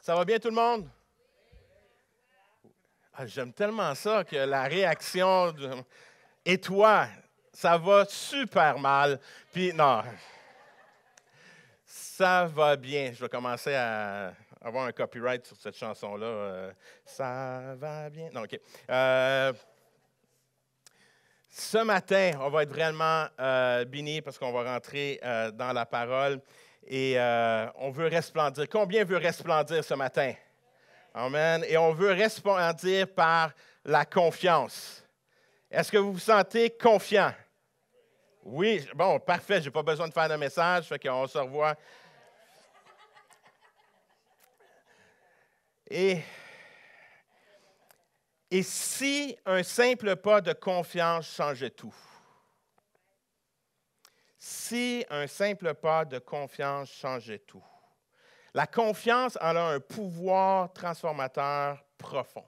Ça va bien tout le monde? Ah, j'aime tellement ça que la réaction et toi, ça va super mal. Puis non, ça va bien. Je vais commencer à avoir un copyright sur cette chanson-là. Ça va bien. Non, OK. Ce matin, on va être vraiment bénis parce qu'on va rentrer dans la parole et on veut resplendir. Combien veut resplendir ce matin? Amen. Et on veut resplendir par la confiance. Est-ce que vous vous sentez confiant? Oui, bon, parfait. Je n'ai pas besoin de faire de message, fait qu'on se revoit. Et si un simple pas de confiance changeait tout? Si un simple pas de confiance changeait tout? La confiance en a un pouvoir transformateur profond.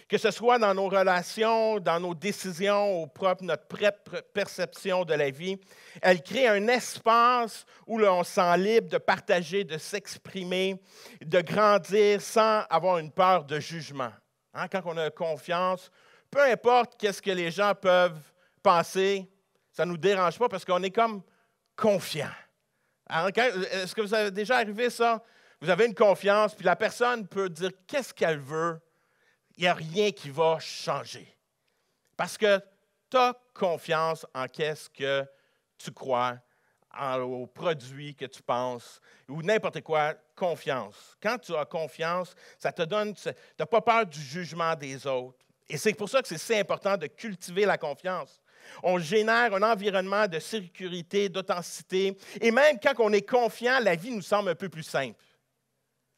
Que ce soit dans nos relations, dans nos décisions, notre propre perception de la vie, elle crée un espace où on se sent libre de partager, de s'exprimer, de grandir sans avoir une peur de jugement. Hein, quand on a confiance, peu importe qu'est-ce que les gens peuvent penser, ça ne nous dérange pas parce qu'on est comme confiant. Est-ce que vous avez déjà arrivé ça? Vous avez une confiance, puis la personne peut dire qu'est-ce qu'elle veut. Il n'y a rien qui va changer. Parce que tu as confiance en qu'est-ce que tu crois, au produit que tu penses, ou n'importe quoi, confiance. Quand tu as confiance, ça te donne, tu n'as pas peur du jugement des autres. Et c'est pour ça que c'est si important de cultiver la confiance. On génère un environnement de sécurité, d'authenticité. Et même quand on est confiant, la vie nous semble un peu plus simple.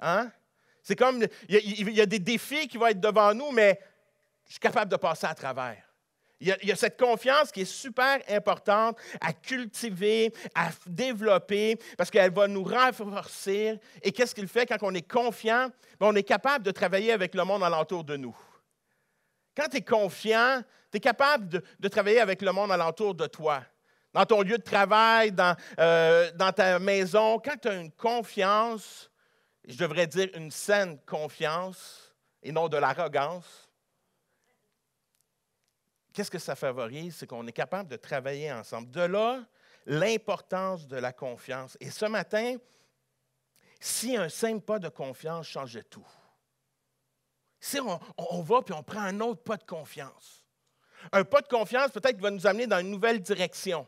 Hein? C'est comme, il y a des défis qui vont être devant nous, mais je suis capable de passer à travers. Il y a cette confiance qui est super importante à cultiver, à développer, parce qu'elle va nous renforcer. Et qu'est-ce qu'il fait quand on est confiant? Bien, on est capable de travailler avec le monde alentour de nous. Quand tu es confiant, tu es capable de travailler avec le monde alentour de toi. Dans ton lieu de travail, dans ta maison, quand tu as une confiance, je devrais dire une saine confiance et non de l'arrogance, qu'est-ce que ça favorise? C'est qu'on est capable de travailler ensemble. De là, l'importance de la confiance. Et ce matin, si un simple pas de confiance changeait tout, si on va puis on prend un autre pas de confiance, un pas de confiance peut-être qui va nous amener dans une nouvelle direction.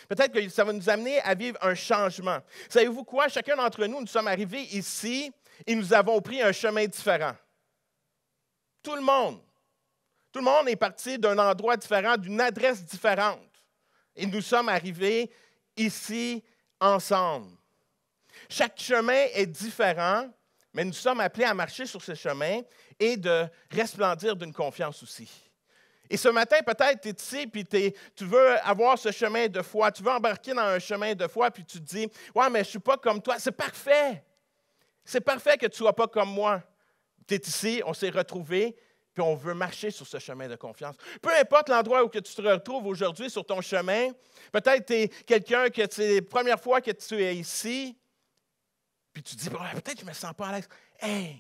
Peut-être que ça va nous amener à vivre un changement. Savez-vous quoi? Chacun d'entre nous, nous sommes arrivés ici et nous avons pris un chemin différent. Tout le monde. Tout le monde est parti d'un endroit différent, d'une adresse différente. Et nous sommes arrivés ici ensemble. Chaque chemin est différent, mais nous sommes appelés à marcher sur ce chemin et de resplendir d'une confiance aussi. Et ce matin, peut-être, tu es ici, puis tu veux avoir ce chemin de foi. Tu veux embarquer dans un chemin de foi, puis tu te dis, « Ouais, mais je ne suis pas comme toi. » C'est parfait. C'est parfait que tu ne sois pas comme moi. Tu es ici, on s'est retrouvés, puis on veut marcher sur ce chemin de confiance. Peu importe l'endroit où que tu te retrouves aujourd'hui sur ton chemin, peut-être tu es quelqu'un que c'est la première fois que tu es ici, puis tu te dis, ouais, peut-être que je ne me sens pas à l'aise. Hey,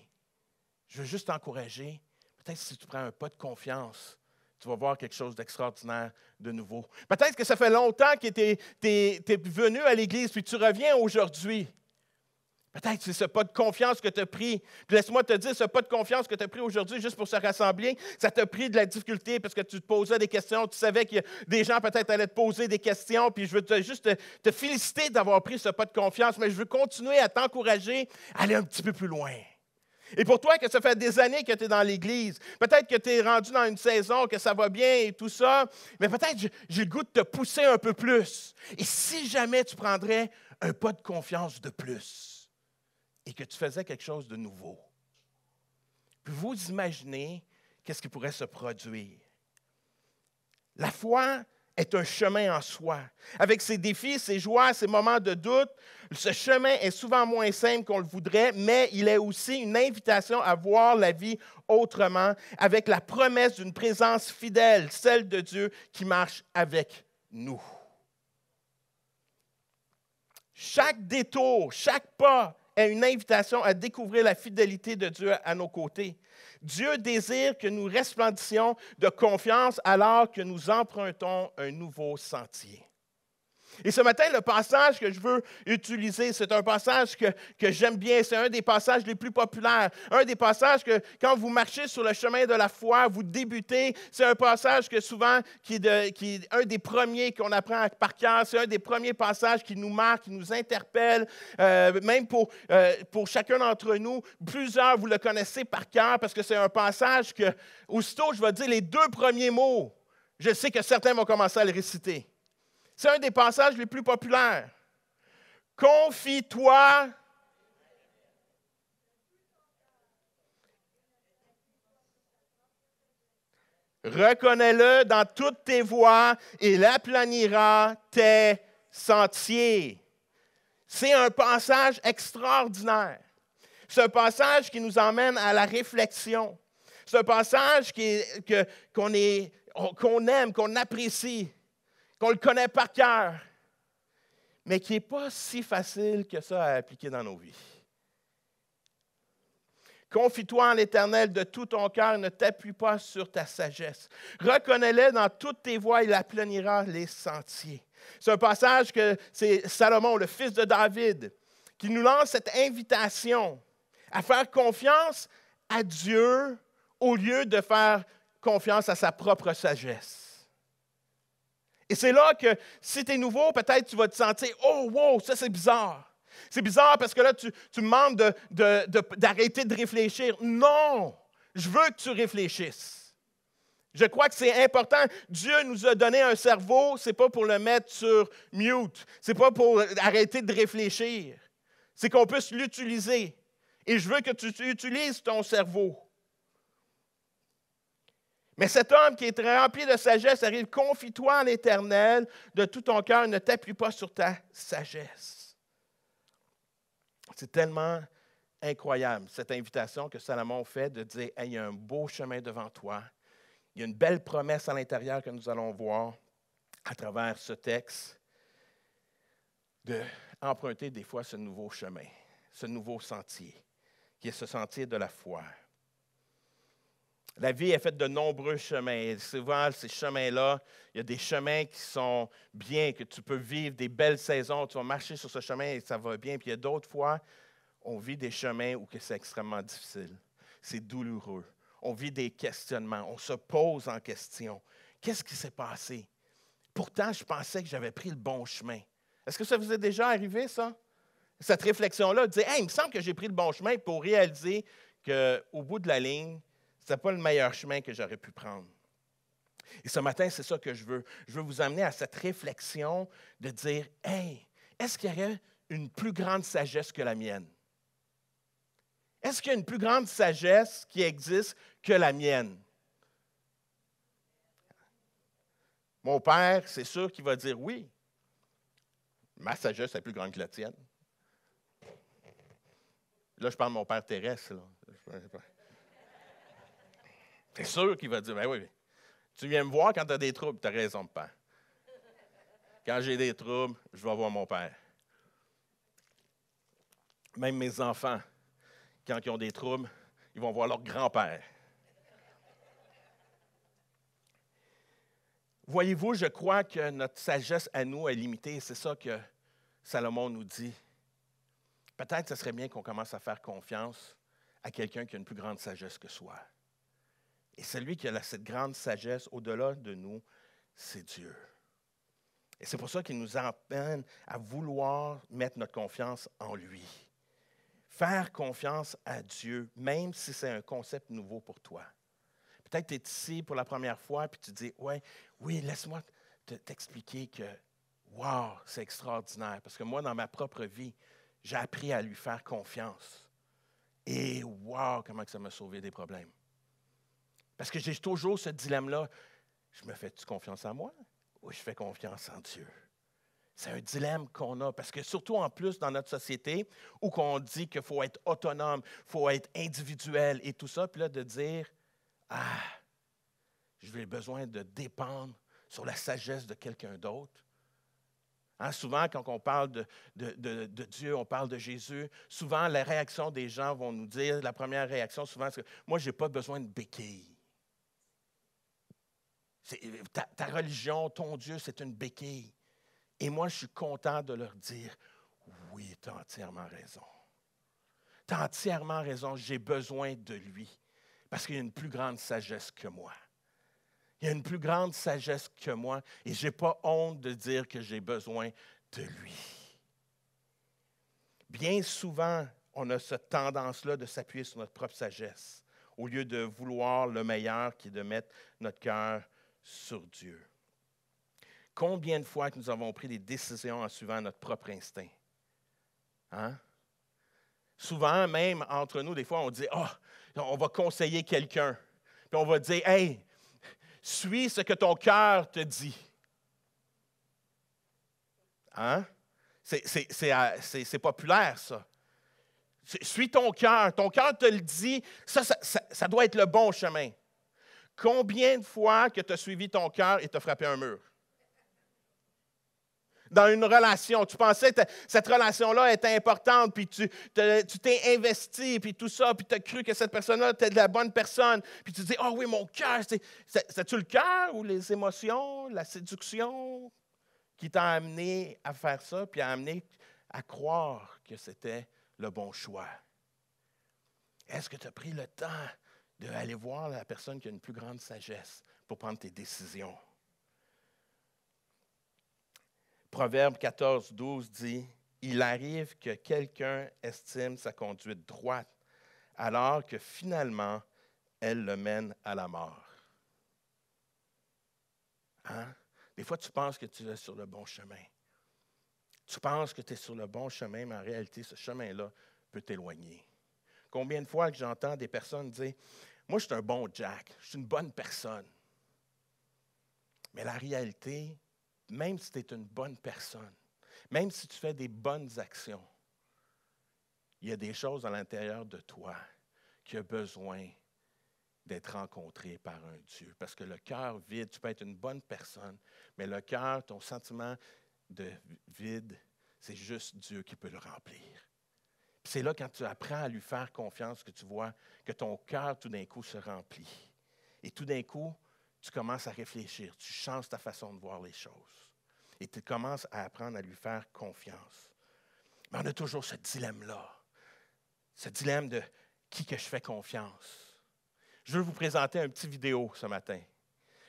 je veux juste t'encourager. Peut-être si tu prends un pas de confiance, tu vas voir quelque chose d'extraordinaire de nouveau. Peut-être que ça fait longtemps que tu es venu à l'Église, puis tu reviens aujourd'hui. Peut-être que c'est ce pas de confiance que tu as pris. Puis laisse-moi te dire, ce pas de confiance que tu as pris aujourd'hui juste pour se rassembler, ça t'a pris de la difficulté parce que tu te posais des questions. Tu savais que des gens peut-être allaient te poser des questions. Puis je veux juste te féliciter d'avoir pris ce pas de confiance, mais je veux continuer à t'encourager à aller un petit peu plus loin. Et pour toi, que ça fait des années que tu es dans l'Église, peut-être que tu es rendu dans une saison, que ça va bien et tout ça, mais peut-être j'ai le goût de te pousser un peu plus. Et si jamais tu prendrais un pas de confiance de plus et que tu faisais quelque chose de nouveau, puis vous imaginez qu'est-ce qui pourrait se produire. La foi est un chemin en soi. Avec ses défis, ses joies, ses moments de doute, ce chemin est souvent moins simple qu'on le voudrait, mais il est aussi une invitation à voir la vie autrement, avec la promesse d'une présence fidèle, celle de Dieu qui marche avec nous. Chaque détour, chaque pas est une invitation à découvrir la fidélité de Dieu à nos côtés. Dieu désire que nous resplendissions de confiance alors que nous empruntons un nouveau sentier. Et ce matin, le passage que je veux utiliser, c'est un passage que j'aime bien. C'est un des passages les plus populaires. Un des passages que, quand vous marchez sur le chemin de la foi, vous débutez. C'est un passage que souvent, qui est un des premiers qu'on apprend par cœur. C'est un des premiers passages qui nous marque, qui nous interpelle. Même pour chacun d'entre nous, plusieurs, vous le connaissez par cœur parce que c'est un passage que, aussitôt, je vais dire les deux premiers mots, je sais que certains vont commencer à le réciter. C'est un des passages les plus populaires. Confie-toi. Reconnais-le dans toutes tes voies et il aplanira tes sentiers. C'est un passage extraordinaire. C'est un passage qui nous emmène à la réflexion. C'est un passage qu'on aime, qu'on apprécie, qu'on le connaît par cœur, mais qui n'est pas si facile que ça à appliquer dans nos vies. Confie-toi en l'Éternel de tout ton cœur et ne t'appuie pas sur ta sagesse. Reconnais-le dans toutes tes voies, il aplanira les sentiers. C'est un passage que c'est Salomon, le fils de David, qui nous lance cette invitation à faire confiance à Dieu au lieu de faire confiance à sa propre sagesse. Et c'est là que, si tu es nouveau, peut-être tu vas te sentir « Oh, wow, ça c'est bizarre ». C'est bizarre parce que là, tu me demandes d'arrêter de réfléchir. Non, je veux que tu réfléchisses. Je crois que c'est important. Dieu nous a donné un cerveau, ce n'est pas pour le mettre sur mute. Ce n'est pas pour arrêter de réfléchir. C'est qu'on puisse l'utiliser. Et je veux que tu utilises ton cerveau. Mais cet homme qui est rempli de sagesse arrive, confie-toi en l'Éternel de tout ton cœur, ne t'appuie pas sur ta sagesse. C'est tellement incroyable, cette invitation que Salomon fait de dire, hey, il y a un beau chemin devant toi, il y a une belle promesse à l'intérieur que nous allons voir à travers ce texte, d'emprunter des fois ce nouveau chemin, ce nouveau sentier, qui est ce sentier de la foi. La vie est faite de nombreux chemins. Et souvent, ces chemins-là, il y a des chemins qui sont bien, que tu peux vivre des belles saisons. Tu vas marcher sur ce chemin et ça va bien. Puis il y a d'autres fois, on vit des chemins où c'est extrêmement difficile. C'est douloureux. On vit des questionnements. On se pose en question. Qu'est-ce qui s'est passé? Pourtant, je pensais que j'avais pris le bon chemin. Est-ce que ça vous est déjà arrivé, ça? Cette réflexion-là, de dire, hey, il me semble que j'ai pris le bon chemin pour réaliser qu'au bout de la ligne, ce n'était pas le meilleur chemin que j'aurais pu prendre. Et ce matin, c'est ça que je veux. Je veux vous amener à cette réflexion de dire, hey, est-ce qu'il y aurait une plus grande sagesse que la mienne? Est-ce qu'il y a une plus grande sagesse qui existe que la mienne? Mon père, c'est sûr qu'il va dire oui. Ma sagesse est plus grande que la tienne. Là, je parle de mon père terrestre. Là. C'est sûr qu'il va dire, ben oui, tu viens me voir quand tu as des troubles, tu as raison, père. Quand j'ai des troubles, je vais voir mon père. Même mes enfants, quand ils ont des troubles, ils vont voir leur grand-père. Voyez-vous, je crois que notre sagesse à nous est limitée. C'est ça que Salomon nous dit. Peut-être que ce serait bien qu'on commence à faire confiance à quelqu'un qui a une plus grande sagesse que soi. Et celui qui a cette grande sagesse au-delà de nous, c'est Dieu. Et c'est pour ça qu'il nous emmène à vouloir mettre notre confiance en lui. Faire confiance à Dieu, même si c'est un concept nouveau pour toi. Peut-être que tu es ici pour la première fois et tu dis, oui, laisse-moi t'expliquer que, wow, c'est extraordinaire. Parce que moi, dans ma propre vie, j'ai appris à lui faire confiance. Et wow, comment ça m'a sauvé des problèmes. Parce que j'ai toujours ce dilemme-là. Je me fais-tu confiance en moi ou je fais confiance en Dieu? C'est un dilemme qu'on a. Parce que surtout en plus dans notre société où on dit qu'il faut être autonome, il faut être individuel et tout ça. Puis là, de dire, j'ai besoin de dépendre sur la sagesse de quelqu'un d'autre. Hein, souvent, quand on parle de Dieu, on parle de Jésus, souvent, la réaction des gens vont nous dire, la première réaction, souvent, c'est que moi, je n'ai pas besoin de béquille. Ta religion, ton Dieu, c'est une béquille. Et moi, je suis content de leur dire, oui, tu as entièrement raison. Tu as entièrement raison, j'ai besoin de lui, parce qu'il y a une plus grande sagesse que moi. Il y a une plus grande sagesse que moi et je n'ai pas honte de dire que j'ai besoin de lui. Bien souvent, on a cette tendance-là de s'appuyer sur notre propre sagesse au lieu de vouloir le meilleur qui est de mettre notre cœur sur Dieu. Combien de fois que nous avons pris des décisions en suivant notre propre instinct? Hein? Souvent, même entre nous, des fois, on dit « Ah, on va conseiller quelqu'un. » Puis on va dire « Hey, suis ce que ton cœur te dit. » Hein? C'est populaire, ça. Suis ton cœur te le dit, ça doit être le bon chemin. Combien de fois que tu as suivi ton cœur et tu as frappé un mur? Dans une relation, tu pensais que cette relation-là était importante, puis tu t'es investi, puis tout ça, puis tu as cru que cette personne-là était de la bonne personne, puis tu te dis, « Ah oui, mon cœur, c'est-tu le cœur ou les émotions, la séduction qui t'a amené à faire ça, puis a amené à croire que c'était le bon choix? » Est-ce que tu as pris le temps d'aller voir la personne qui a une plus grande sagesse pour prendre tes décisions? Proverbe 14, 12 dit, « Il arrive que quelqu'un estime sa conduite droite, alors que finalement, elle le mène à la mort. » Hein? Des fois, tu penses que tu es sur le bon chemin. Tu penses que tu es sur le bon chemin, mais en réalité, ce chemin-là peut t'éloigner. Combien de fois que j'entends des personnes dire, « Moi, je suis un bon Jack, je suis une bonne personne. » Mais la réalité, même si tu es une bonne personne, même si tu fais des bonnes actions, il y a des choses à l'intérieur de toi qui ont besoin d'être rencontrées par un Dieu. Parce que le cœur vide, tu peux être une bonne personne, mais le cœur, ton sentiment de vide, c'est juste Dieu qui peut le remplir. Puis c'est là, quand tu apprends à lui faire confiance, que tu vois que ton cœur, tout d'un coup, se remplit. Et tout d'un coup, tu commences à réfléchir, tu changes ta façon de voir les choses. Et tu commences à apprendre à lui faire confiance. Mais on a toujours ce dilemme-là. Ce dilemme de qui que je fais confiance. Je veux vous présenter un petit vidéo ce matin.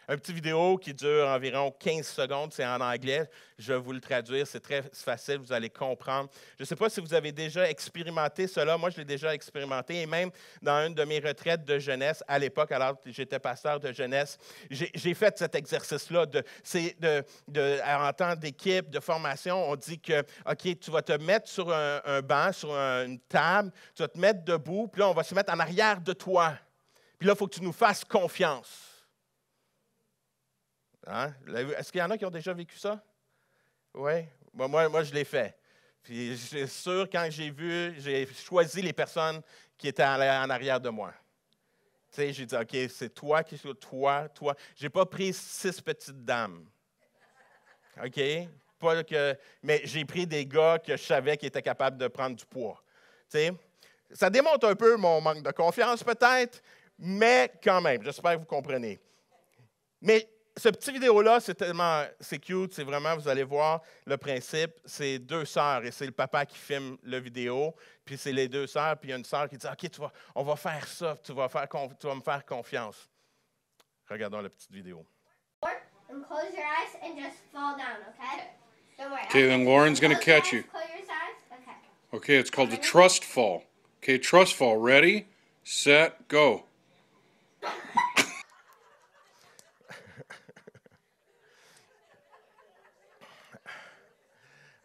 Un petit vidéo qui dure environ 15 secondes, c'est en anglais. Je vais vous le traduire, c'est très facile, vous allez comprendre. Je ne sais pas si vous avez déjà expérimenté cela. Moi, je l'ai déjà expérimenté. Et même dans une de mes retraites de jeunesse, à l'époque, alors que j'étais pasteur de jeunesse, j'ai fait cet exercice-là. En temps d'équipe, de formation, on dit que, OK, tu vas te mettre sur un banc, sur une table, tu vas te mettre debout, puis là, on va se mettre en arrière de toi. Puis là, il faut que tu nous fasses confiance. Hein? Est-ce qu'il y en a qui ont déjà vécu ça? Oui? Moi, je l'ai fait. Puis, c'est sûr, quand j'ai choisi les personnes qui étaient en arrière de moi. Tu sais, j'ai dit, OK, c'est toi qui es toi. Je n'ai pas pris 6 petites dames. OK? Mais j'ai pris des gars que je savais qui étaient capables de prendre du poids. Tu sais? Ça démontre un peu mon manque de confiance, peut-être, mais quand même, j'espère que vous comprenez. Mais ce petit vidéo-là, c'est cute, c'est vraiment, vous allez voir le principe, c'est 2 sœurs et c'est le papa qui filme la vidéo, puis c'est les 2 sœurs, puis il y a une sœur qui dit, OK, on va faire ça, tu vas me faire confiance. Regardons la petite vidéo. And close your eyes and just fall down, okay? Don't worry. Okay, then Lauren's going to catch you. Close your eyes. Okay. Okay, it's called the trust fall. Okay, trust fall. Ready, set, go.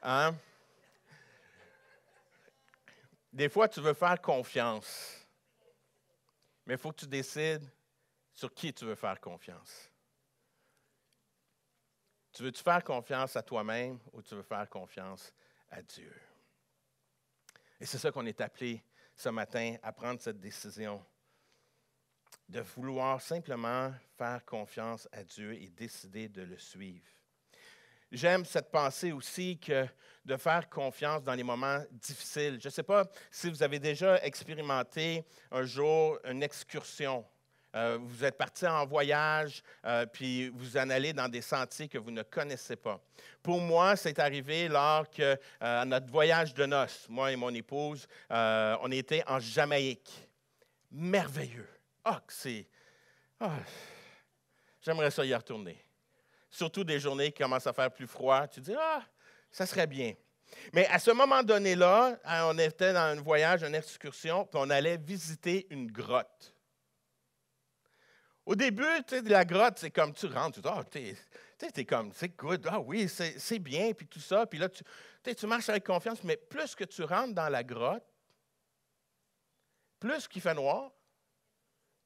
Hein? Des fois, tu veux faire confiance, mais il faut que tu décides sur qui tu veux faire confiance. Tu veux-tu faire confiance à toi-même ou tu veux faire confiance à Dieu? Et c'est ça qu'on est appelé ce matin à prendre cette décision, de vouloir simplement faire confiance à Dieu et décider de le suivre. j'aime cette pensée aussi que de faire confiance dans les moments difficiles. Je ne sais pas si vous avez déjà expérimenté un jour une excursion. Vous êtes parti en voyage, puis vous en allez dans des sentiers que vous ne connaissez pas. Pour moi, c'est arrivé lors que notre voyage de noces, moi et mon épouse, on était en Jamaïque. Merveilleux. J'aimerais ça y retourner. Surtout des journées qui commencent à faire plus froid. Tu dis, ça serait bien. Mais à ce moment donné-là, on était dans un voyage, une excursion, puis on allait visiter une grotte. Au début, tu sais, la grotte, c'est comme tu rentres, tu dis, t'es comme, c'est good, oui, c'est bien, puis tout ça. Puis là, tu marches avec confiance, mais plus que tu rentres dans la grotte, plus qu'il fait noir,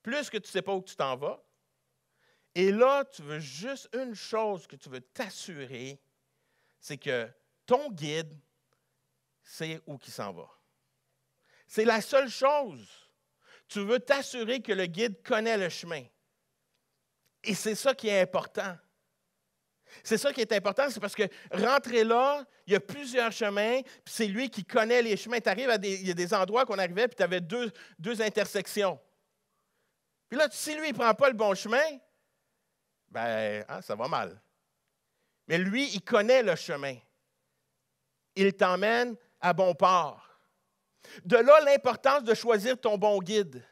plus que tu ne sais pas où tu t'en vas. Et là, tu veux juste une chose que tu veux t'assurer, c'est que ton guide sait où il s'en va. C'est la seule chose. Tu veux t'assurer que le guide connaît le chemin. Et c'est ça qui est important. C'est ça qui est important, c'est parce que rentrer là, il y a plusieurs chemins, puis c'est lui qui connaît les chemins. Tu arrives il y a des endroits qu'on arrivait, puis tu avais deux intersections. Puis là, si lui, il ne prend pas le bon chemin, ça va mal. Mais lui, il connaît le chemin. Il t'emmène à bon port. De là, l'importance de choisir ton bon guide,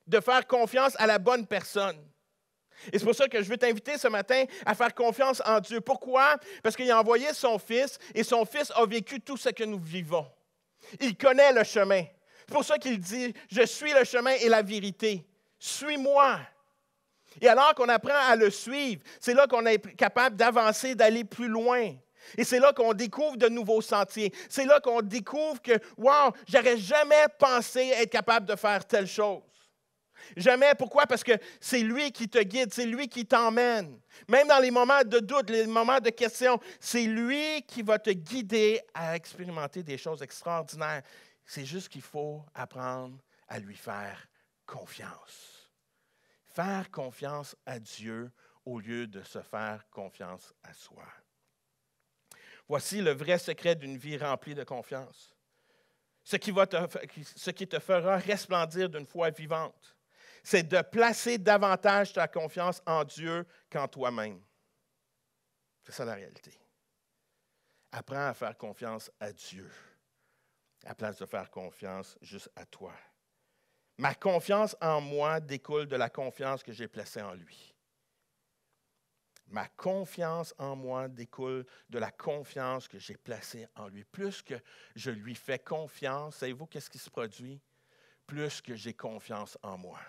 de faire confiance à la bonne personne. Et c'est pour ça que je veux t'inviter ce matin à faire confiance en Dieu. Pourquoi? Parce qu'il a envoyé son Fils et son Fils a vécu tout ce que nous vivons. Il connaît le chemin. C'est pour ça qu'il dit, je suis le chemin et la vérité. Suis-moi. Et alors qu'on apprend à le suivre, c'est là qu'on est capable d'avancer, d'aller plus loin. Et c'est là qu'on découvre de nouveaux sentiers. C'est là qu'on découvre que, wow, j'aurais jamais pensé être capable de faire telle chose. Jamais. Pourquoi? Parce que c'est lui qui te guide, c'est lui qui t'emmène. Même dans les moments de doute, les moments de questions, c'est lui qui va te guider à expérimenter des choses extraordinaires. C'est juste qu'il faut apprendre à lui faire confiance. Faire confiance à Dieu au lieu de se faire confiance à soi. Voici le vrai secret d'une vie remplie de confiance. Ce qui te fera resplendir d'une foi vivante, c'est de placer davantage ta confiance en Dieu qu'en toi-même. C'est ça la réalité. Apprends à faire confiance à Dieu, à la place de faire confiance juste à toi. Ma confiance en moi découle de la confiance que j'ai placée en lui. Ma confiance en moi découle de la confiance que j'ai placée en lui. Plus que je lui fais confiance, savez-vous qu'est-ce qui se produit? Plus que j'ai confiance en moi.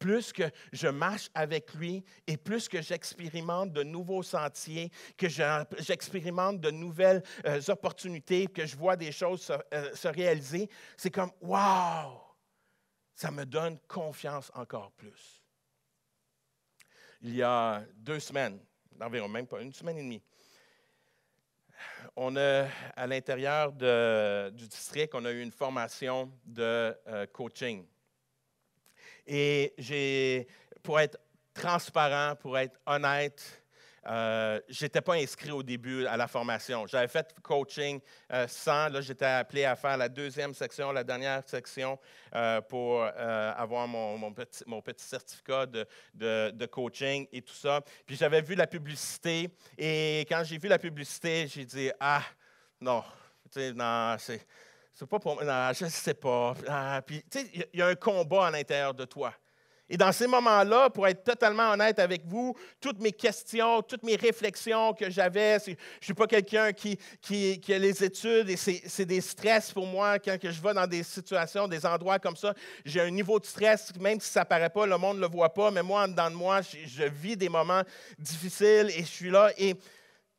Plus que je marche avec lui et plus que j'expérimente de nouveaux sentiers, que j'expérimente de nouvelles opportunités, que je vois des choses se réaliser, c'est comme « wow ». Ça me donne confiance encore plus. Il y a 2 semaines, environ même pas, 1 semaine et demie, on a, à l'intérieur du district, on a eu une formation de coaching. Et pour être transparent, pour être honnête, je n'étais pas inscrit au début à la formation. J'avais fait coaching sans. Là, j'étais appelé à faire la 2e section, la dernière section, pour avoir mon petit certificat de coaching et tout ça. Puis j'avais vu la publicité. Et quand j'ai vu la publicité, j'ai dit, non, tu sais, non, c'est pas pour moi. Non, je ne sais pas. Puis, tu sais, il y a un combat à l'intérieur de toi. Et dans ces moments-là, pour être totalement honnête avec vous, toutes mes questions, toutes mes réflexions que j'avais, je ne suis pas quelqu'un qui a les études et c'est des stress pour moi quand je vais dans des situations, des endroits comme ça. J'ai un niveau de stress, même si ça ne paraît pas, le monde ne le voit pas, mais moi, en dedans de moi, je vis des moments difficiles et je suis là. Et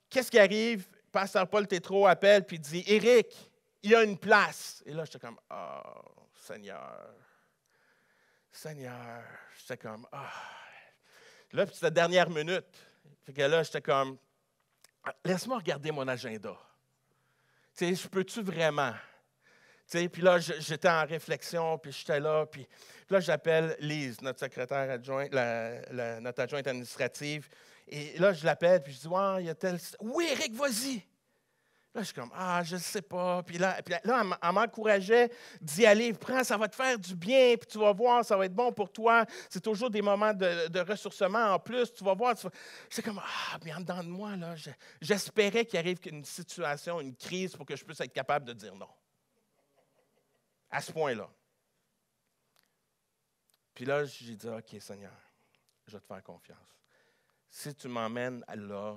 qu'est-ce qui arrive? Pasteur Paul Tétrault appelle puis dit « Éric, il y a une place. » Et là, j'étais comme « Oh, Seigneur. Seigneur. » J'étais comme « Ah. » Là, puis c'était la dernière minute. Fait que là, j'étais comme « Laisse-moi regarder mon agenda. Tu sais, je peux-tu vraiment? » Tu sais, puis là, j'étais en réflexion, puis j'étais là, puis là, j'appelle Lise, notre secrétaire adjointe, notre adjointe administrative, Et là, je l'appelle, puis je dis, ouais, il y a tel... Oui, Eric, vas-y. Là, je suis comme, je ne sais pas. Puis là elle m'encourageait d'y aller. Prends, ça va te faire du bien, puis tu vas voir, ça va être bon pour toi. C'est toujours des moments de ressourcement en plus. Tu vas voir. J'étais comme, mais en dedans de moi, là, j'espérais qu'il arrive une situation, une crise pour que je puisse être capable de dire non. À ce point-là. Puis là, j'ai dit, OK, Seigneur, je vais te faire confiance. Si tu m'emmènes là,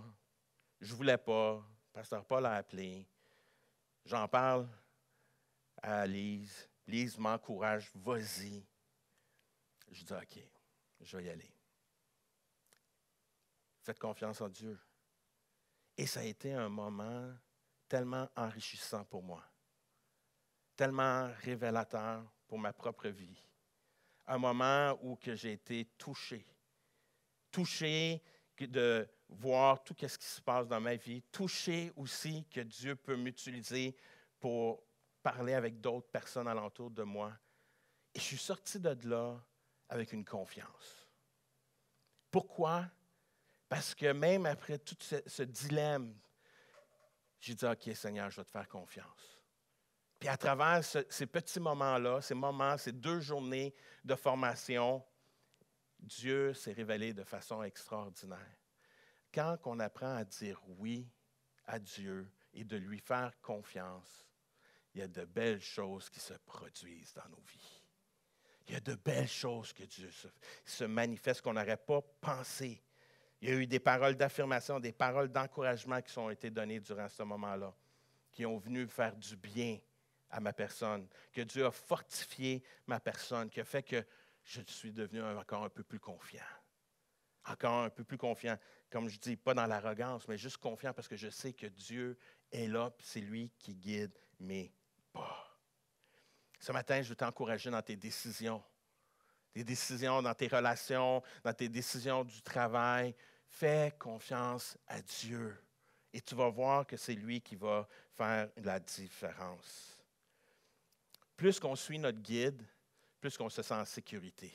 je ne voulais pas. Pasteur Paul a appelé. J'en parle à Lise. Lise m'encourage. Vas-y. Je dis, OK, je vais y aller. Faites confiance en Dieu. Et ça a été un moment tellement enrichissant pour moi. Tellement révélateur pour ma propre vie. Un moment où que j'ai été touché. Touché de voir tout ce qui se passe dans ma vie, toucher aussi que Dieu peut m'utiliser pour parler avec d'autres personnes alentour de moi. Et je suis sorti de là avec une confiance. Pourquoi? Parce que même après tout ce dilemme, j'ai dit, OK, Seigneur, je vais te faire confiance. Puis à travers ces petits moments-là, ces 2 journées de formation, Dieu s'est révélé de façon extraordinaire. Quand on apprend à dire oui à Dieu et de lui faire confiance, il y a de belles choses qui se produisent dans nos vies. Il y a de belles choses que Dieu se manifeste qu'on n'aurait pas pensé. Il y a eu des paroles d'affirmation, des paroles d'encouragement qui ont été données durant ce moment-là, qui ont venu faire du bien à ma personne, que Dieu a fortifié ma personne, qui a fait que je suis devenu encore un peu plus confiant. Encore un peu plus confiant. Comme je dis, pas dans l'arrogance, mais juste confiant parce que je sais que Dieu est là, puis c'est lui qui guide mes pas. Ce matin, je veux t'encourager dans tes décisions. Tes décisions dans tes relations, dans tes décisions du travail. Fais confiance à Dieu. Et tu vas voir que c'est lui qui va faire la différence. Plus qu'on suit notre guide, plus qu'on se sent en sécurité.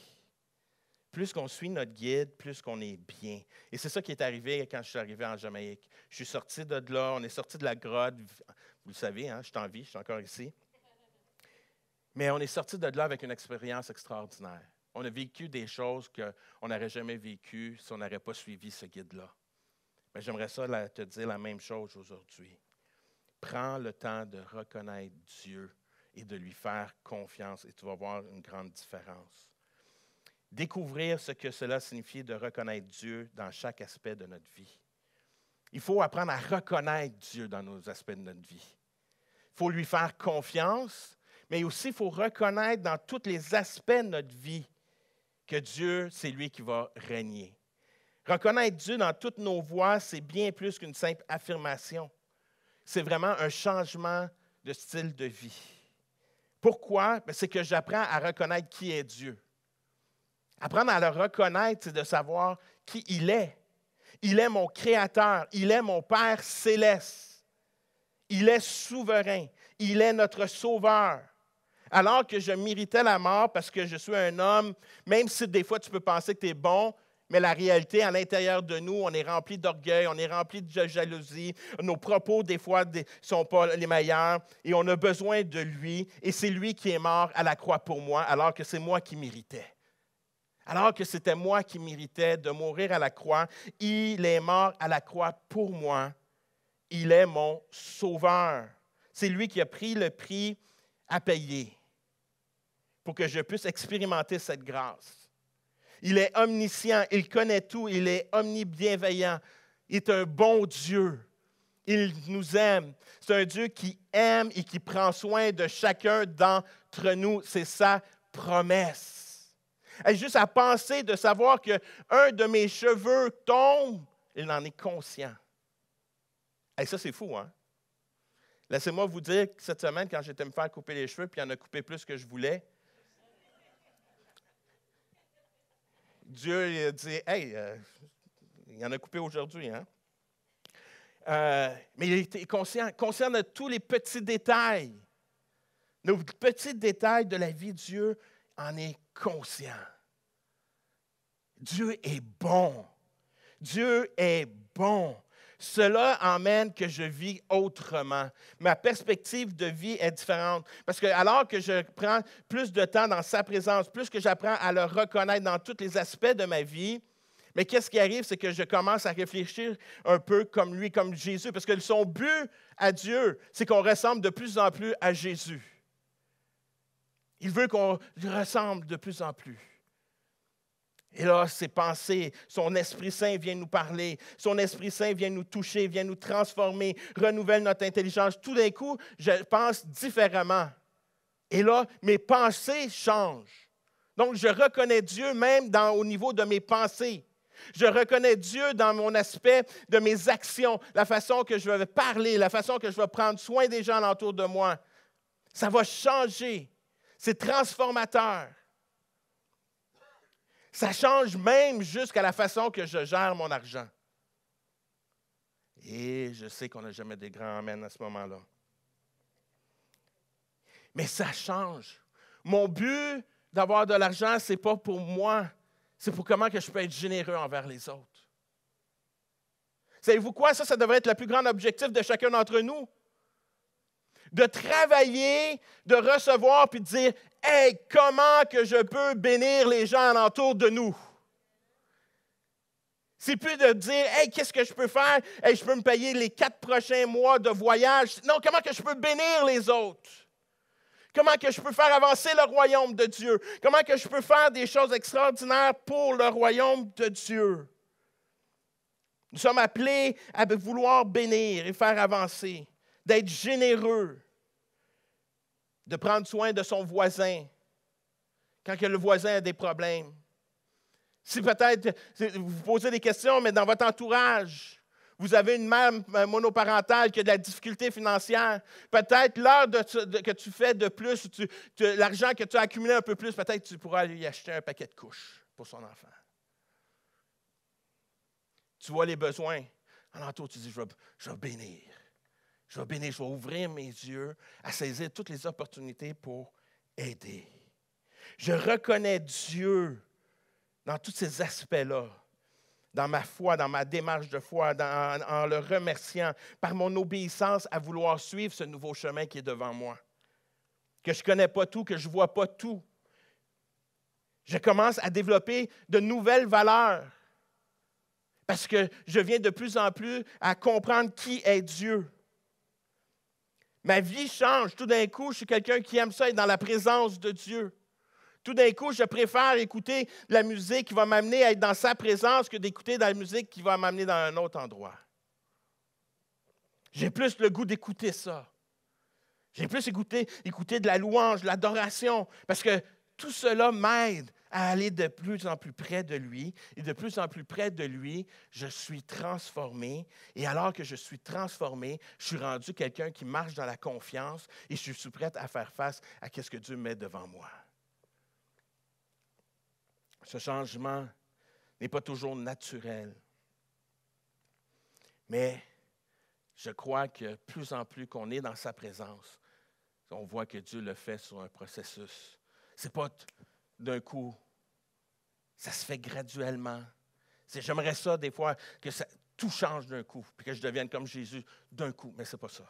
Plus qu'on suit notre guide, plus qu'on est bien. Et c'est ça qui est arrivé quand je suis arrivé en Jamaïque. Je suis sorti de là, on est sorti de la grotte. Vous le savez, je suis en vie, je suis encore ici. Mais on est sorti de là avec une expérience extraordinaire. On a vécu des choses qu'on n'aurait jamais vécues si on n'aurait pas suivi ce guide-là. Mais j'aimerais ça te dire la même chose aujourd'hui. Prends le temps de reconnaître Dieu et de lui faire confiance et tu vas voir une grande différence. Découvrir ce que cela signifie de reconnaître Dieu dans chaque aspect de notre vie. Il faut apprendre à reconnaître Dieu dans nos aspects de notre vie. Il faut lui faire confiance, mais aussi il faut reconnaître dans tous les aspects de notre vie que Dieu, c'est lui qui va régner. Reconnaître Dieu dans toutes nos voies, c'est bien plus qu'une simple affirmation. C'est vraiment un changement de style de vie. Pourquoi? C'est que j'apprends à reconnaître qui est Dieu. Apprendre à le reconnaître, c'est de savoir qui il est. Il est mon Créateur. Il est mon Père céleste. Il est souverain. Il est notre Sauveur. Alors que je méritais la mort parce que je suis un homme, même si des fois tu peux penser que tu es bon, mais la réalité, à l'intérieur de nous, on est rempli d'orgueil, on est rempli de jalousie. Nos propos, des fois, ne sont pas les meilleurs. Et on a besoin de lui. Et c'est lui qui est mort à la croix pour moi, alors que c'est moi qui méritais. Alors que c'était moi qui méritais de mourir à la croix, il est mort à la croix pour moi. Il est mon sauveur. C'est lui qui a pris le prix à payer pour que je puisse expérimenter cette grâce. Il est omniscient, il connaît tout, il est omnibienveillant. Il est un bon Dieu. Il nous aime. C'est un Dieu qui aime et qui prend soin de chacun d'entre nous. C'est sa promesse. Et juste à penser de savoir qu'un de mes cheveux tombe, il en est conscient. Et ça, c'est fou, hein? Laissez-moi vous dire que cette semaine, quand j'étais me faire couper les cheveux, puis il en a coupé plus que je voulais, Dieu il a dit, « Hey, il en a coupé aujourd'hui, hein? » Mais il était conscient de tous les petits détails. Nos petits détails de la vie, Dieu en est conscient. Dieu est bon. Dieu est bon. Cela emmène que je vis autrement. Ma perspective de vie est différente. Parce que alors que je prends plus de temps dans sa présence, plus que j'apprends à le reconnaître dans tous les aspects de ma vie, mais qu'est-ce qui arrive, c'est que je commence à réfléchir un peu comme lui, comme Jésus. Parce que son but à Dieu, c'est qu'on ressemble de plus en plus à Jésus. Il veut qu'on ressemble de plus en plus. Et là, ses pensées, son Esprit Saint vient nous parler, son Esprit Saint vient nous toucher, vient nous transformer, renouvelle notre intelligence. Tout d'un coup, je pense différemment. Et là, mes pensées changent. Donc, je reconnais Dieu même au niveau de mes pensées. Je reconnais Dieu dans mon aspect de mes actions, la façon que je vais parler, la façon que je vais prendre soin des gens autour de moi. Ça va changer. C'est transformateur. Ça change même jusqu'à la façon que je gère mon argent. Et je sais qu'on n'a jamais des grands amens à ce moment-là. Mais ça change. Mon but d'avoir de l'argent, ce n'est pas pour moi. C'est pour comment que je peux être généreux envers les autres. Savez-vous quoi? Ça devrait être le plus grand objectif de chacun d'entre nous. De travailler, de recevoir, puis de dire « Hey, comment que je peux bénir les gens alentour de nous? » C'est plus de dire « Hey, qu'est-ce que je peux faire? Hey, je peux me payer les 4 prochains mois de voyage. » Non, comment que je peux bénir les autres? Comment que je peux faire avancer le royaume de Dieu? Comment que je peux faire des choses extraordinaires pour le royaume de Dieu? Nous sommes appelés à vouloir bénir et faire avancer, d'être généreux, de prendre soin de son voisin quand le voisin a des problèmes. Si peut-être vous vous posez des questions, mais dans votre entourage, vous avez une mère monoparentale qui a de la difficulté financière, peut-être l'heure que tu fais de plus, l'argent que tu as accumulé un peu plus, peut-être tu pourras lui acheter un paquet de couches pour son enfant. Tu vois les besoins. Alentour, tu dis, je vais bénir. Je vais bénir, je vais ouvrir mes yeux à saisir toutes les opportunités pour aider. Je reconnais Dieu dans tous ces aspects-là, dans ma foi, dans ma démarche de foi, en le remerciant, par mon obéissance à vouloir suivre ce nouveau chemin qui est devant moi. Que je ne connais pas tout, que je ne vois pas tout. Je commence à développer de nouvelles valeurs parce que je viens de plus en plus à comprendre qui est Dieu. Ma vie change. Tout d'un coup, je suis quelqu'un qui aime ça être dans la présence de Dieu. Tout d'un coup, je préfère écouter de la musique qui va m'amener à être dans sa présence que d'écouter de la musique qui va m'amener dans un autre endroit. J'ai plus le goût d'écouter ça. J'ai plus écouter de la louange, de l'adoration, parce que tout cela m'aide à aller de plus en plus près de lui. Et de plus en plus près de lui, je suis transformé. Et alors que je suis transformé, je suis rendu quelqu'un qui marche dans la confiance et je suis prêt à faire face à ce que Dieu met devant moi. Ce changement n'est pas toujours naturel. Mais je crois que plus en plus qu'on est dans sa présence, on voit que Dieu le fait sur un processus. Ce n'est pas d'un coup. Ça se fait graduellement. J'aimerais ça des fois que tout change d'un coup, puis que je devienne comme Jésus d'un coup, mais ce n'est pas ça.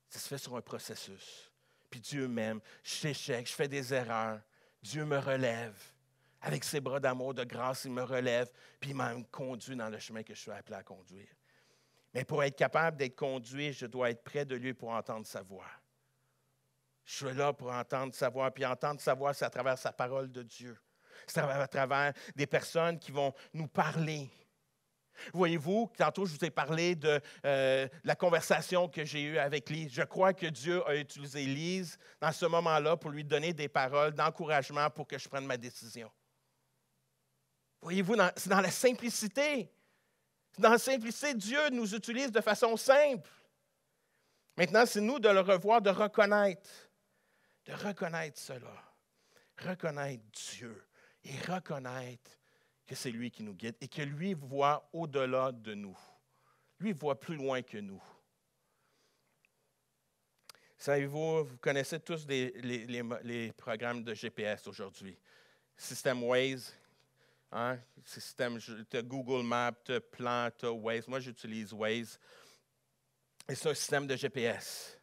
Ça se fait sur un processus. Puis Dieu m'aime, je t'échec, je fais des erreurs. Dieu me relève. Avec ses bras d'amour, de grâce, il me relève, puis il me conduit dans le chemin que je suis appelé à conduire. Mais pour être capable d'être conduit, je dois être près de lui pour entendre sa voix. Je suis là pour entendre sa voix, puis entendre sa voix, c'est à travers sa parole de Dieu. C'est à travers des personnes qui vont nous parler. Voyez-vous, tantôt je vous ai parlé de la conversation que j'ai eue avec Lise. Je crois que Dieu a utilisé Lise dans ce moment-là pour lui donner des paroles d'encouragement pour que je prenne ma décision. Voyez-vous, c'est dans la simplicité. Dans la simplicité, Dieu nous utilise de façon simple. Maintenant, c'est nous de le revoir, de reconnaître cela. Reconnaître Dieu et reconnaître que c'est lui qui nous guide et que lui voit au-delà de nous. Lui voit plus loin que nous. Savez-vous, vous connaissez tous les programmes de GPS aujourd'hui. Système Waze, Hein? Système, tu as Google Maps, tu as Plan, tu as Waze. Moi, j'utilise Waze. Et c'est un système de GPS.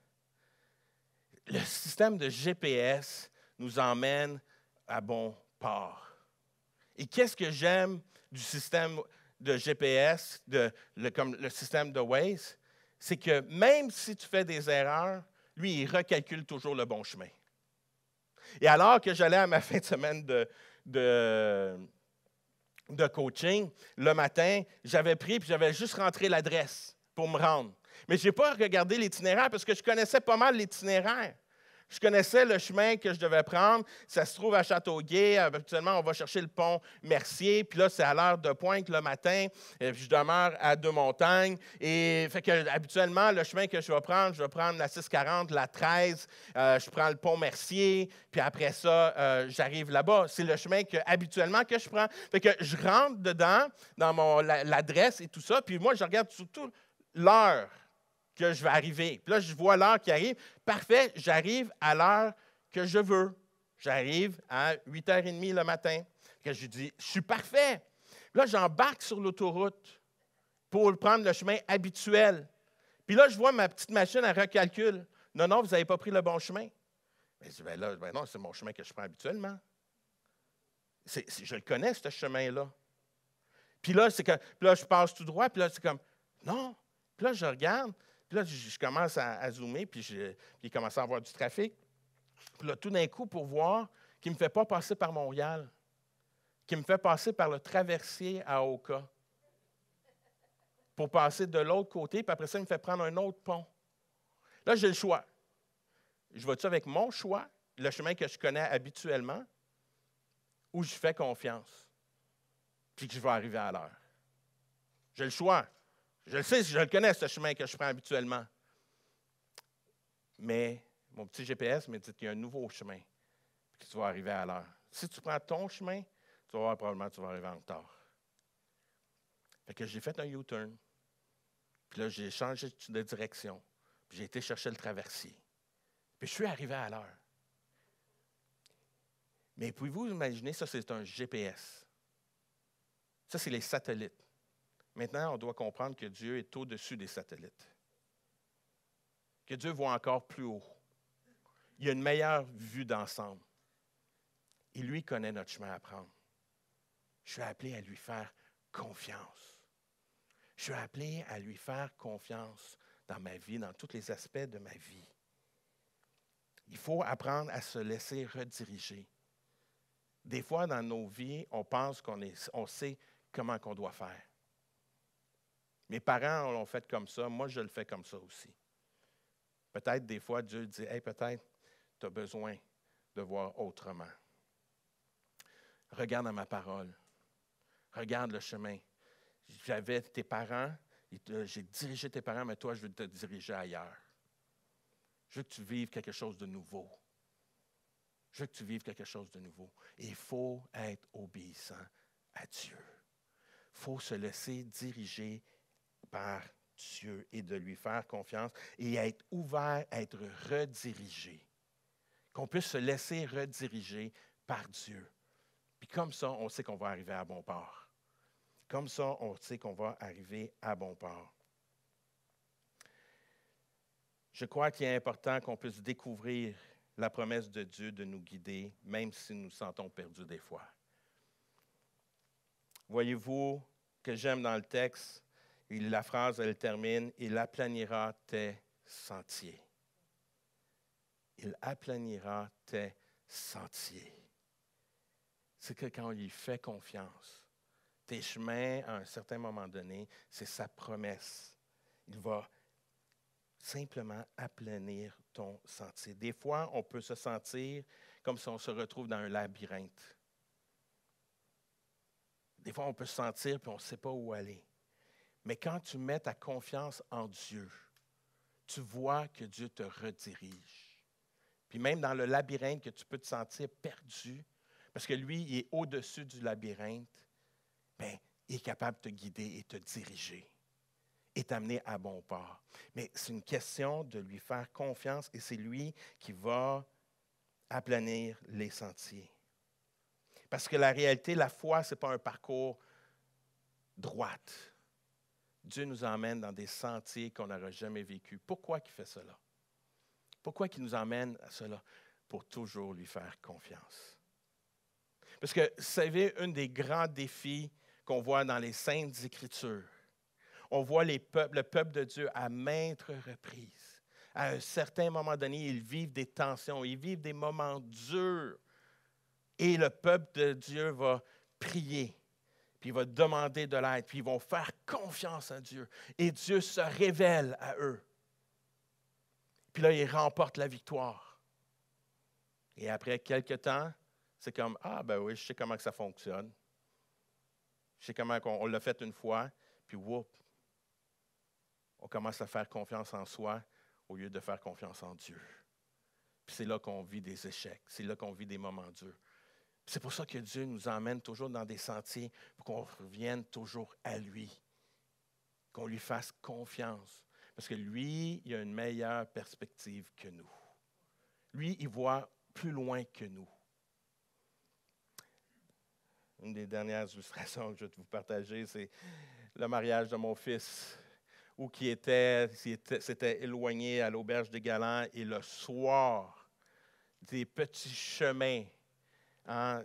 Le système de GPS nous emmène à bon port. Et qu'est-ce que j'aime du système de GPS, comme le système de Waze? C'est que même si tu fais des erreurs, lui, il recalcule toujours le bon chemin. Et alors que j'allais à ma fin de semaine de coaching, le matin, j'avais pris et j'avais juste rentré l'adresse pour me rendre. Mais je n'ai pas regardé l'itinéraire parce que je connaissais pas mal l'itinéraire. Je connaissais le chemin que je devais prendre. Ça se trouve à Châteauguay. Habituellement, on va chercher le pont Mercier. Puis là, c'est à l'heure de pointe le matin. Et puis je demeure à Deux-Montagnes. Et fait que habituellement, le chemin que je vais prendre la 640, la 13. Je prends le pont Mercier. Puis après ça, j'arrive là-bas. C'est le chemin habituellement que je prends. Fait que je rentre dedans, dans l'adresse et tout ça. Puis moi, je regarde surtout l'heure que je vais arriver. Puis là, je vois l'heure qui arrive. Parfait, j'arrive à l'heure que je veux. J'arrive à 8h30 le matin. Que je dis, je suis parfait. Puis là, j'embarque sur l'autoroute pour prendre le chemin habituel. Puis là, je vois ma petite machine, elle recalcule. Non, vous n'avez pas pris le bon chemin. Mais je dis, non, c'est mon chemin que je prends habituellement. Je le connais, ce chemin-là. Puis là, je passe tout droit, puis là, c'est comme, non. Puis là, je regarde. Puis là, je commence à zoomer, puis il commence à avoir du trafic. Puis là, tout d'un coup, pour voir qu'il ne me fait pas passer par Montréal, qu'il me fait passer par le traversier à Oka, pour passer de l'autre côté, puis après ça, il me fait prendre un autre pont. Là, j'ai le choix. Je vais-tu avec mon choix, le chemin que je connais habituellement, ou je fais confiance, puis que je vais arriver à l'heure? J'ai le choix. Je le sais, je le connais, ce chemin que je prends habituellement. Mais mon petit GPS me dit qu'il y a un nouveau chemin, puis que tu vas arriver à l'heure. Si tu prends ton chemin, tu vas voir probablement que tu vas arriver en retard. Fait que j'ai fait un U-turn. Puis là, j'ai changé de direction. Puis j'ai été chercher le traversier. Puis je suis arrivé à l'heure. Mais pouvez-vous imaginer, ça, c'est un GPS. Ça, c'est les satellites. Maintenant, on doit comprendre que Dieu est au-dessus des satellites. Que Dieu voit encore plus haut. Il a une meilleure vue d'ensemble. Et lui connaît notre chemin à prendre. Je suis appelé à lui faire confiance. Je suis appelé à lui faire confiance dans ma vie, dans tous les aspects de ma vie. Il faut apprendre à se laisser rediriger. Des fois, dans nos vies, on pense qu'on sait comment on doit faire. Mes parents l'ont fait comme ça, moi je le fais comme ça aussi. Peut-être des fois, Dieu dit, hey, peut-être tu as besoin de voir autrement. Regarde à ma parole. Regarde le chemin. J'avais tes parents, j'ai dirigé tes parents, mais toi, je veux te diriger ailleurs. Je veux que tu vives quelque chose de nouveau. Je veux que tu vives quelque chose de nouveau. Et il faut être obéissant à Dieu. Il faut se laisser diriger par Dieu et de lui faire confiance et être ouvert à être redirigé. Qu'on puisse se laisser rediriger par Dieu. Puis comme ça, on sait qu'on va arriver à bon port. Comme ça, on sait qu'on va arriver à bon port. Je crois qu'il est important qu'on puisse découvrir la promesse de Dieu de nous guider, même si nous nous sentons perdus des fois. Voyez-vous que j'aime dans le texte, la phrase, elle termine, « Il aplanira tes sentiers. » Il aplanira tes sentiers. C'est que quand on lui fait confiance, tes chemins, à un certain moment donné, c'est sa promesse. Il va simplement aplanir ton sentier. Des fois, on peut se sentir comme si on se retrouve dans un labyrinthe. Des fois, on peut se sentir puis on ne sait pas où aller. Mais quand tu mets ta confiance en Dieu, tu vois que Dieu te redirige. Puis même dans le labyrinthe que tu peux te sentir perdu, parce que lui, il est au-dessus du labyrinthe, bien, il est capable de te guider et te diriger et t'amener à bon port. Mais c'est une question de lui faire confiance et c'est lui qui va aplanir les sentiers. Parce que la réalité, la foi, ce n'est pas un parcours droit. Dieu nous emmène dans des sentiers qu'on n'aurait jamais vécus. Pourquoi il fait cela? Pourquoi il nous emmène à cela? Pour toujours lui faire confiance. Parce que, vous savez, un des grands défis qu'on voit dans les Saintes Écritures, on voit le peuple de Dieu à maintes reprises. À un certain moment donné, ils vivent des tensions, ils vivent des moments durs. Et le peuple de Dieu va prier, puis il va demander de l'aide, puis ils vont faire confiance à Dieu. Et Dieu se révèle à eux. Puis là, ils remportent la victoire. Et après quelques temps, c'est comme, ah ben oui, je sais comment que ça fonctionne. Je sais comment on l'a fait une fois, puis whoop, on commence à faire confiance en soi au lieu de faire confiance en Dieu. Puis c'est là qu'on vit des échecs, c'est là qu'on vit des moments durs. C'est pour ça que Dieu nous emmène toujours dans des sentiers pour qu'on revienne toujours à lui, qu'on lui fasse confiance. Parce que lui, il a une meilleure perspective que nous. Lui, il voit plus loin que nous. Une des dernières illustrations que je vais vous partager, c'est le mariage de mon fils, où s'était éloigné à l'auberge des Galants et le soir, des petits chemins,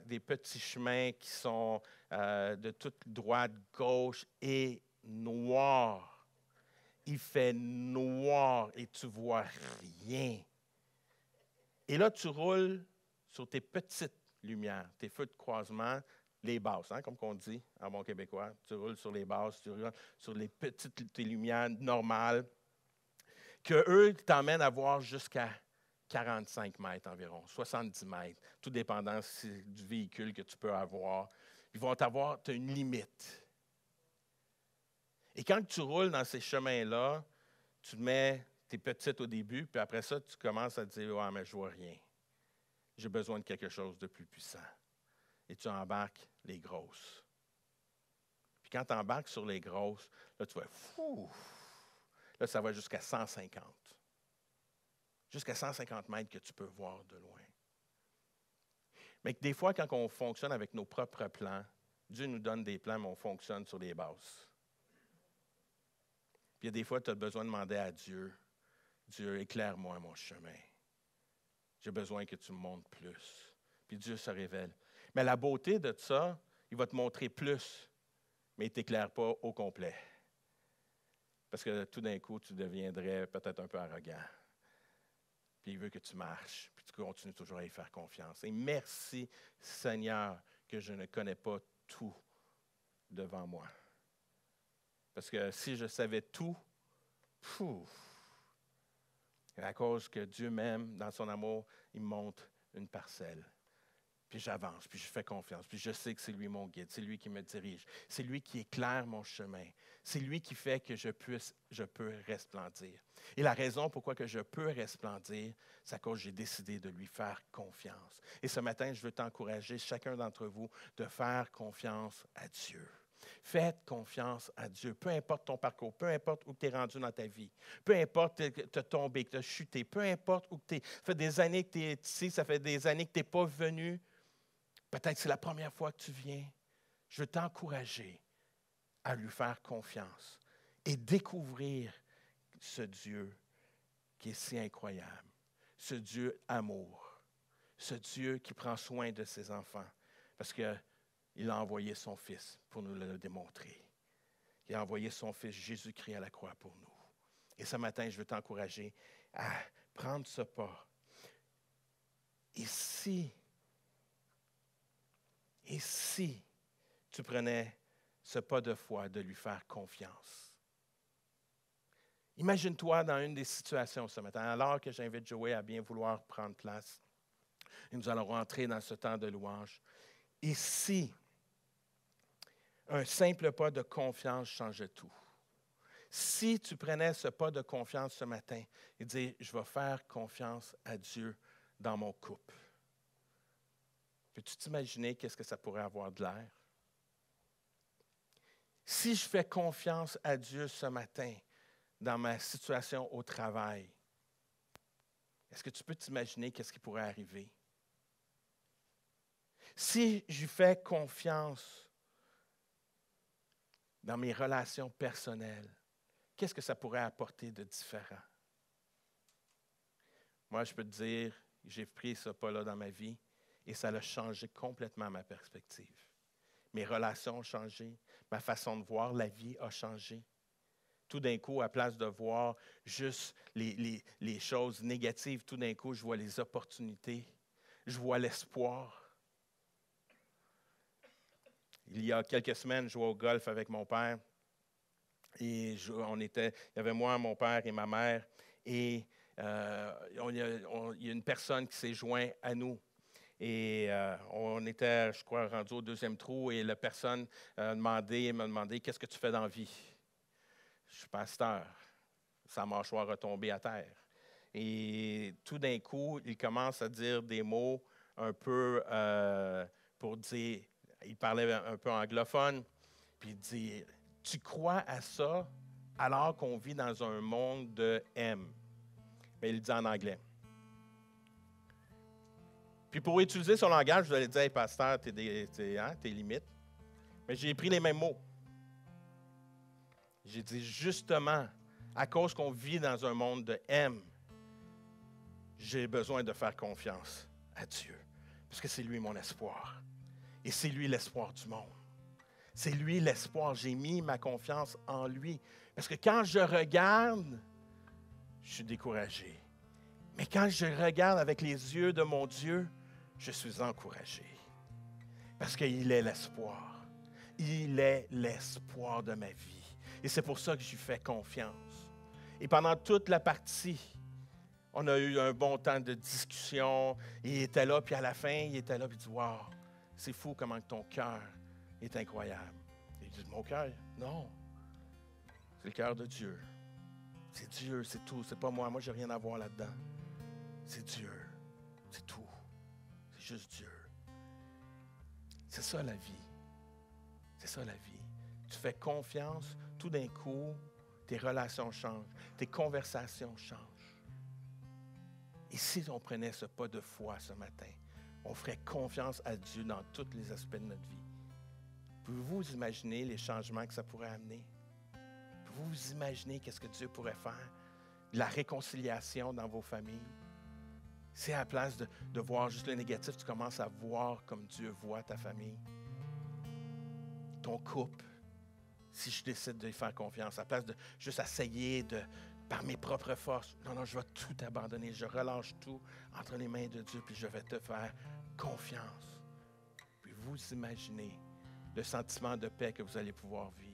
des petits chemins qui sont de toute droite, gauche et noirs. Il fait noir et tu vois rien. Et là, tu roules sur tes petites lumières, tes feux de croisement, les basses, comme on dit en bon québécois. Tu roules sur les basses, tu roules sur les tes lumières normales, qu'eux t'emmènent à voir jusqu'à 45 mètres environ, 70 mètres, tout dépendant du véhicule que tu peux avoir. Ils vont tu as une limite. Et quand tu roules dans ces chemins-là, tu te mets tes petites au début, puis après ça, tu commences à te dire « Ouais, mais je ne vois rien. J'ai besoin de quelque chose de plus puissant. » Et tu embarques les grosses. Puis quand tu embarques sur les grosses, là, tu vas « Fou! » Là, ça va jusqu'à 150. Jusqu'à 150 mètres que tu peux voir de loin. Mais que des fois, quand on fonctionne avec nos propres plans, Dieu nous donne des plans, mais on fonctionne sur les bases. Puis il y a des fois, tu as besoin de demander à Dieu, Dieu, éclaire-moi mon chemin. J'ai besoin que tu me montres plus. Puis Dieu se révèle. Mais la beauté de ça, il va te montrer plus, mais il ne t'éclaire pas au complet. Parce que tout d'un coup, tu deviendrais peut-être un peu arrogant. Puis il veut que tu marches, puis tu continues toujours à y faire confiance. Et merci, Seigneur, que je ne connais pas tout devant moi. Parce que si je savais tout, à cause que Dieu m'aime, dans son amour, il me montre une parcelle. Puis j'avance, puis je fais confiance, puis je sais que c'est lui mon guide, c'est lui qui me dirige, c'est lui qui éclaire mon chemin, c'est lui qui fait que je peux resplendir. Et la raison pourquoi que je peux resplendir, c'est à cause que j'ai décidé de lui faire confiance. Et ce matin, je veux t'encourager, chacun d'entre vous, de faire confiance à Dieu. Faites confiance à Dieu. Peu importe ton parcours, peu importe où tu es rendu dans ta vie, peu importe que tu as tombé, que tu as chuté, peu importe où tu es. Ça fait des années que tu es ici, ça fait des années que tu n'es pas venu. Peut-être que c'est la première fois que tu viens. Je veux t'encourager à lui faire confiance et découvrir ce Dieu qui est si incroyable, ce Dieu amour, ce Dieu qui prend soin de ses enfants. Parce qu'il a envoyé son Fils pour nous le démontrer. Il a envoyé son Fils Jésus-Christ à la croix pour nous. Et ce matin, je veux t'encourager à prendre ce pas. Et si tu prenais ce pas de foi de lui faire confiance? Imagine-toi dans une des situations ce matin, alors que j'invite Joey à bien vouloir prendre place. Et nous allons rentrer dans ce temps de louange. Et si un simple pas de confiance changeait tout? Si tu prenais ce pas de confiance ce matin et dire, je vais faire confiance à Dieu dans mon couple. Peux-tu t'imaginer qu'est-ce que ça pourrait avoir de l'air? Si je fais confiance à Dieu ce matin dans ma situation au travail, est-ce que tu peux t'imaginer qu'est-ce qui pourrait arriver? Si je lui fais confiance dans mes relations personnelles, qu'est-ce que ça pourrait apporter de différent? Moi, je peux te dire, j'ai pris ce pas-là dans ma vie et ça a changé complètement ma perspective. Mes relations ont changé, ma façon de voir la vie a changé. Tout d'un coup, à place de voir juste les choses négatives, tout d'un coup, je vois les opportunités, je vois l'espoir. Il y a quelques semaines, je jouais au golf avec mon père. Et il y avait moi, mon père et ma mère. Et il y a une personne qui s'est jointe à nous. Et on était, je crois, rendu au deuxième trou. Et la personne m'a demandé, qu'est-ce que tu fais dans la vie? Je suis pasteur. Sa mâchoire a tombé à terre. Et tout d'un coup, il commence à dire des mots un peu pour dire, il parlait un peu anglophone, puis il dit, tu crois à ça alors qu'on vit dans un monde de M. Mais il le dit en anglais. Puis pour utiliser son langage, je vous allez dire, hey, pasteur, t'es limite. Mais j'ai pris les mêmes mots. J'ai dit, justement, à cause qu'on vit dans un monde de M, j'ai besoin de faire confiance à Dieu. Parce que c'est lui mon espoir. Et c'est lui l'espoir du monde. C'est lui l'espoir. J'ai mis ma confiance en lui. Parce que quand je regarde, je suis découragé. Mais quand je regarde avec les yeux de mon Dieu, je suis encouragé. Parce qu'il est l'espoir. Il est l'espoir de ma vie. Et c'est pour ça que je lui fais confiance. Et pendant toute la partie, on a eu un bon temps de discussion. Il était là, puis à la fin, il était là, puis il dit, « Wow, c'est fou comment ton cœur est incroyable. » Il dit, « Mon cœur? Non. C'est le cœur de Dieu. C'est Dieu, c'est tout. C'est pas moi. Moi, je n'ai rien à voir là-dedans. C'est Dieu. C'est tout. C'est juste Dieu. » C'est ça la vie. C'est ça la vie. Tu fais confiance, tout d'un coup, tes relations changent, tes conversations changent. Et si on prenait ce pas de foi ce matin, on ferait confiance à Dieu dans tous les aspects de notre vie. Pouvez-vous imaginer les changements que ça pourrait amener? Pouvez-vous vous imaginer qu'est-ce que Dieu pourrait faire? La réconciliation dans vos familles. Si à la place de voir juste le négatif, tu commences à voir comme Dieu voit ta famille. Ton couple, si je décide de lui faire confiance, à la place de juste essayer par mes propres forces, non, je vais tout abandonner, je relâche tout entre les mains de Dieu, puis je vais te faire confiance. Puis vous imaginez le sentiment de paix que vous allez pouvoir vivre.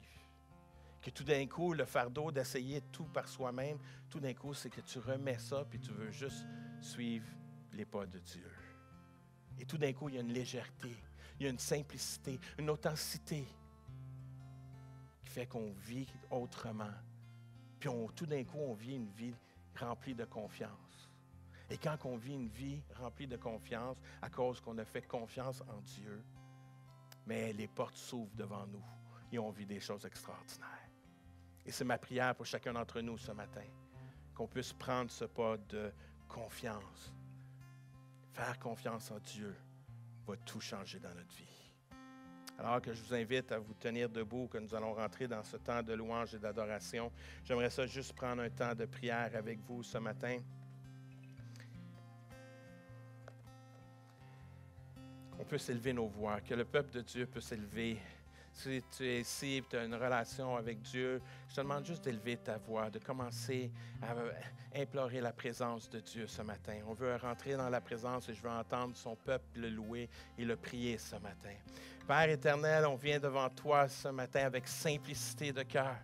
Que tout d'un coup, le fardeau d'essayer tout par soi-même, tout d'un coup, c'est que tu remets ça, puis tu veux juste suivre les pas de Dieu. Et tout d'un coup, il y a une légèreté, il y a une simplicité, une authenticité qui fait qu'on vit autrement. Puis tout d'un coup, on vit une vie remplie de confiance. Et quand on vit une vie remplie de confiance, à cause qu'on a fait confiance en Dieu, mais les portes s'ouvrent devant nous et on vit des choses extraordinaires. Et c'est ma prière pour chacun d'entre nous ce matin, qu'on puisse prendre ce pas de confiance. Faire confiance en Dieu va tout changer dans notre vie. Alors que je vous invite à vous tenir debout, que nous allons rentrer dans ce temps de louange et d'adoration, j'aimerais ça juste prendre un temps de prière avec vous ce matin. On peut s'élever nos voix, que le peuple de Dieu peut s'élever. Si tu es ici et tu as une relation avec Dieu, je te demande juste d'élever ta voix, de commencer à implorer la présence de Dieu ce matin. On veut rentrer dans la présence et je veux entendre son peuple le louer et le prier ce matin. Père éternel, on vient devant toi ce matin avec simplicité de cœur.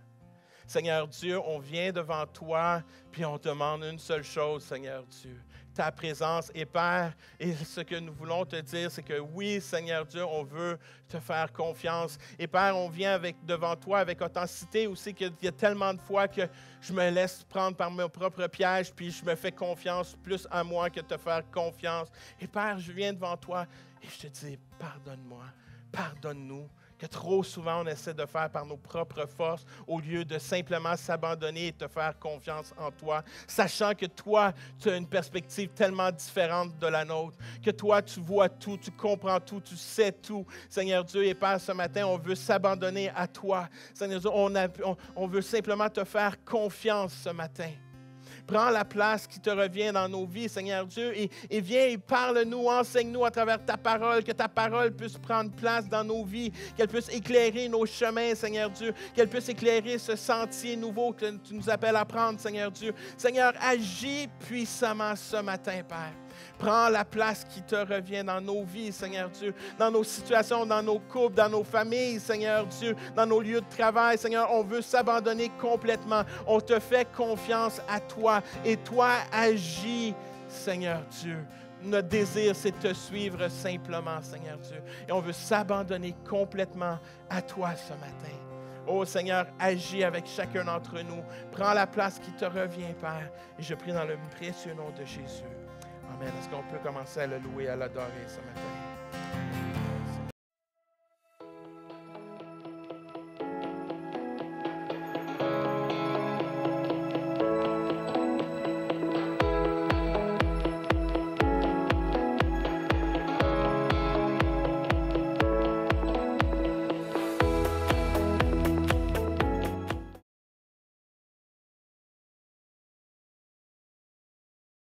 Seigneur Dieu, on vient devant toi, puis on demande une seule chose, Seigneur Dieu, ta présence. Et Père, et ce que nous voulons te dire, c'est que oui, Seigneur Dieu, on veut te faire confiance. Et Père, on vient devant toi avec authenticité aussi, qu'il y a tellement de fois que je me laisse prendre par mon propre piège, puis je me fais confiance plus à moi que te faire confiance. Et Père, je viens devant toi et je te dis, pardonne-moi, pardonne-nous. que trop souvent on essaie de faire par nos propres forces au lieu de simplement s'abandonner et te faire confiance en toi, sachant que toi, tu as une perspective tellement différente de la nôtre, que toi, tu vois tout, tu comprends tout, tu sais tout. Seigneur Dieu et Père, ce matin, on veut s'abandonner à toi. Seigneur Dieu, on veut simplement te faire confiance ce matin. Prends la place qui te revient dans nos vies, Seigneur Dieu, et viens et parle-nous, enseigne-nous à travers ta parole, que ta parole puisse prendre place dans nos vies, qu'elle puisse éclairer nos chemins, Seigneur Dieu, qu'elle puisse éclairer ce sentier nouveau que tu nous appelles à prendre, Seigneur Dieu. Seigneur, agis puissamment ce matin, Père. Prends la place qui te revient dans nos vies, Seigneur Dieu, dans nos situations, dans nos couples, dans nos familles, Seigneur Dieu, dans nos lieux de travail. Seigneur, on veut s'abandonner complètement. On te fait confiance à toi et toi agis, Seigneur Dieu. Notre désir, c'est de te suivre simplement, Seigneur Dieu. Et on veut s'abandonner complètement à toi ce matin. Oh Seigneur, agis avec chacun d'entre nous. Prends la place qui te revient, Père. Et je prie dans le précieux nom de Jésus. Amen. Est-ce qu'on peut commencer à le louer, à l'adorer ce matin?